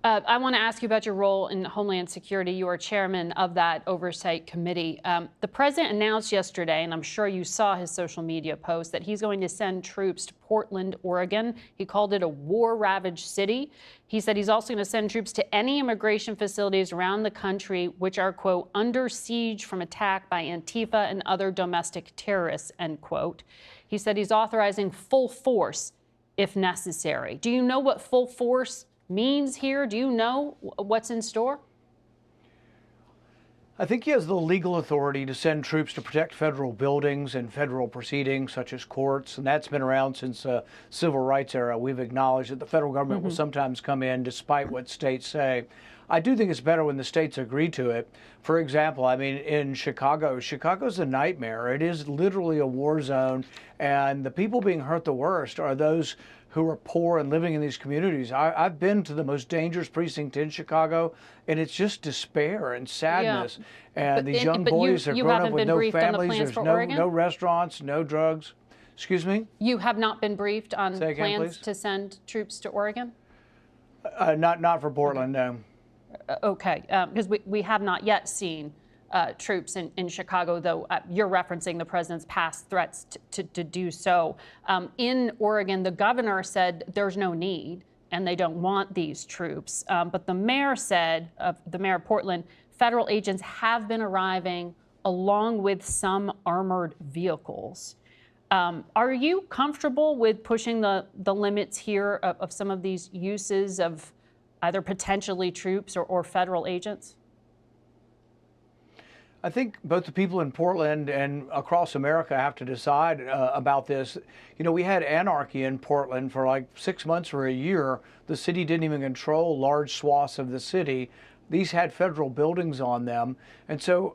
I want to ask you about your role in Homeland Security. You are chairman of that oversight committee. The president announced yesterday, and I'm sure you saw his social media post, that he's going to send troops to Portland, Oregon. He called it a war-ravaged city. He said he's also going to send troops to any immigration facilities around the country which are, quote, under siege from attack by Antifa and other domestic terrorists, end quote. He said he's authorizing full force if necessary. Do you know what full force means here? Do you know what's in store? I think he has the legal authority to send troops to protect federal buildings and federal proceedings, such as courts, and that's been around since the civil rights era. We've acknowledged that the federal government will sometimes come in despite what states say. I do think it's better when the states agree to it. For example, I mean, in Chicago's a nightmare. It is literally a war zone, and the people being hurt the worst are those who are poor and living in these communities. I've been to the most dangerous precinct in Chicago, and it's just despair and sadness. Yeah. And these young boys are grown up with no families. There's no restaurants, no drugs. Excuse me? You have not been briefed on plans to send troops to Oregon? Not for Portland, no. Okay, because we have not yet seen troops in Chicago, though you're referencing the president's past threats to do so. In Oregon, the governor said there's no need and they don't want these troops. But the mayor said, the mayor of Portland, federal agents have been arriving along with some armored vehicles. Are you comfortable with pushing the limits here of some of these uses of either potentially troops or federal agents? I think both the people in Portland and across America have to decide about this. You know, we had anarchy in Portland for like 6 months or a year. The city didn't even control large swaths of the city. These had federal buildings on them. And so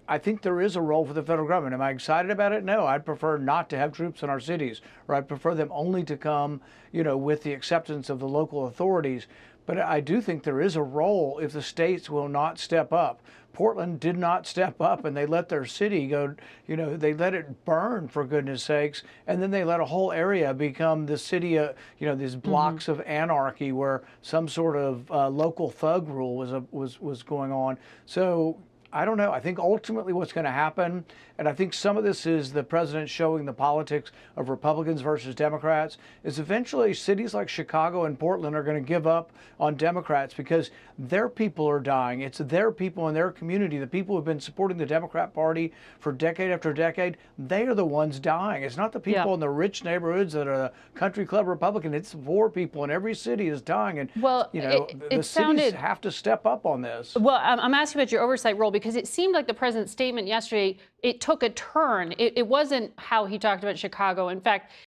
I think there is a role for the federal government. Am I excited about it? No, I'd prefer not to have troops in our cities, or I'd prefer them only to come, you know, with the acceptance of the local authorities. But I do think there is a role if the states will not step up. Portland did not step up, and they let their city go, you know, they let it burn, for goodness sakes, and then they let a whole area become the city, you know, these blocks of anarchy where some sort of local thug rule was going on. So I don't know. I think ultimately what's going to happen, and I think some of this is the president showing the politics of Republicans versus Democrats, is eventually cities like Chicago and Portland are going to give up on Democrats because their people are dying. It's their people in their community, the people who have been supporting the Democrat Party for decade after decade. They are the ones dying. It's not the people in the rich neighborhoods that are the country club Republican. It's the poor people in every city is dying. And, you know, the cities have to step up on this. Well, I'm asking about your oversight role because it seemed like the president's statement yesterday, it took a turn. It wasn't how he talked about Chicago. In fact,